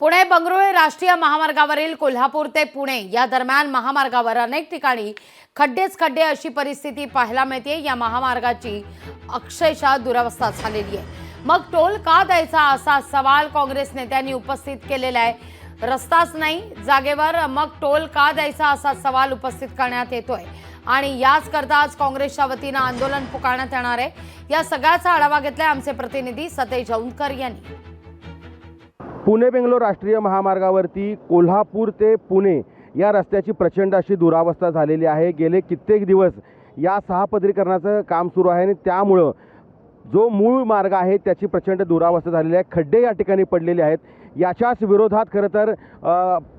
पुणे बंगळुरू राष्ट्रीय महामार्गावरील कोल्हापूर ते पुणे या दरम्यान महामार्गावर अनेक ठिकाणी खड्डेच खड्डे अशी परिस्थिती पाहायला मिळते। या महामार्गाची अक्षरशः दुरावस्था झालेली आहे। मग टोल का द्यायचा असा सवाल काँग्रेस नेत्यांनी उपस्थित केलेला आहे। रस्ताच नाही जागेवर मग टोल का द्यायचा असा सवाल उपस्थित करण्यात येतोय आणि याच करता आज काँग्रेसच्या वतीने आंदोलन पुकारण्यात येणार आहे। या सगळ्याचा आढावा घेतलाय आमचे प्रतिनिधी सतेज औंधकर यांनी। पुणे बेंगलोर राष्ट्रीय महामार्गावरती कोल्हापूर ते पुणे या रस्त्याची प्रचंड अशी दुरावस्था झालेली आहे। गेले कित्येक दिवस या सहापदरीकरणाचं काम सुरू आहे आणि त्यामुळे जो मूळ मार्ग आहे त्याची प्रचंड दुरावस्था झालेली आहे। खड्डे या ठिकाणी पडलेले आहेत। याच्याच विरोधात खरं तर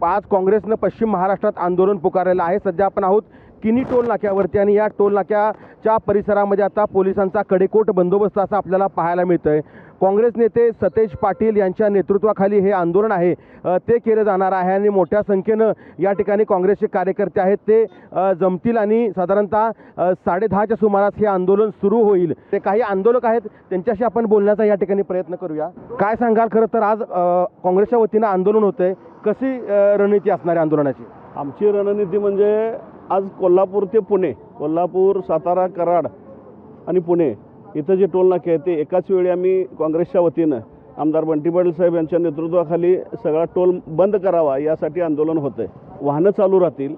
आज काँग्रेसनं पश्चिम महाराष्ट्रात आंदोलन पुकारलेलं आहे। सध्या आपण आहोत किनी टोल नाक्यावरती आणि या टोल नाक्याच्या परिसरामध्ये आता पोलिसांचा कडेकोट बंदोबस्त असा आपल्याला पाहायला मिळतोय। काँग्रेस नेते सतेज पाटील यांच्या नेतृत्वाखाली हे आंदोलन आहे ते केलं जाणार आहे आणि मोठ्या संख्येनं या ठिकाणी काँग्रेसचे कार्यकर्ते आहेत ते जमतील आणि साधारणतः 10:30च्या सुमारास हे आंदोलन सुरू होईल। ते काही आंदोलक आहेत त्यांच्याशी आपण बोलण्याचा या ठिकाणी प्रयत्न करूया। काय सांगाल? खरं तर आज काँग्रेसच्या वतीनं आंदोलन होतंय, कशी रणनीती असणार आहे आंदोलनाची? आमची रणनीती म्हणजे आज कोल्हापूर ते पुणे, कोल्हापूर, सातारा, कराड आणि पुणे इथं जे टोल नाके आहेत ते एकाच वेळी आम्ही काँग्रेसच्या वतीनं आमदार बंटी पाटील साहेब यांच्या नेतृत्वाखाली सगळा टोल बंद करावा यासाठी आंदोलन होतं आहे। वाहनं चालू राहतील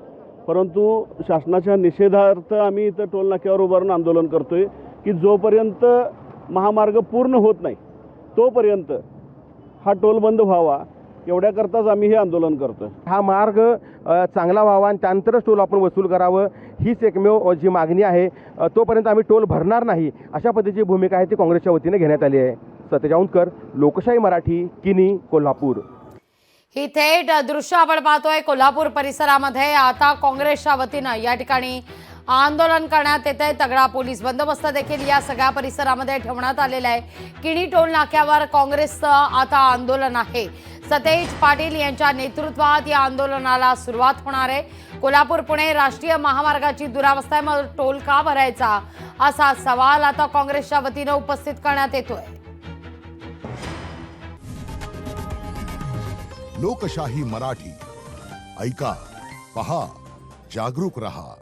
परंतु शासनाच्या निषेधार्थ आम्ही इथं टोल नाक्यावर उभारून आंदोलन करतोय की जोपर्यंत महामार्ग पूर्ण होत नाही तोपर्यंत हा टोल बंद व्हावा एवढ्याकरताच आम्ही हे आंदोलन करतोय। हा मार्ग चांगला व्हावा आणि त्यानंतरच टोल आपण वसूल करावं हीच एकमेव जी मागणी आहे। तोपर्यंत आम्ही टोल भरणार नाही अशा पद्धतीची भूमिका आहे ती काँग्रेसच्या वतीने घेण्यात आली आहे। सतेज औंधकर, लोकशाही मराठी, किनी, कोल्हापूर। ही थेट दृश्य आपण पाहतोय कोल्हापूर परिसरामध्ये। आता काँग्रेसच्या वतीनं या ठिकाणी आंदोलन करण्यात येत आहे। तगडा पोलीस बंदोबस्त देखील या सगळ्या परिसरामध्ये ठेवण्यात आलेला आहे। किणी टोल नाक्यावर काँग्रेसचं आता आंदोलन आहे। सतेज पाटील यांच्या नेतृत्वात या आंदोलनाला सुरुवात होणार आहे। कोल्हापूर पुणे राष्ट्रीय महामार्गाची दुरावस्था आहे, मग टोल का भरायचा असा सवाल आता काँग्रेसच्या वतीनं उपस्थित करण्यात येतोय। लोकशाही मराठी ऐका, पहा, जागरूक रहा।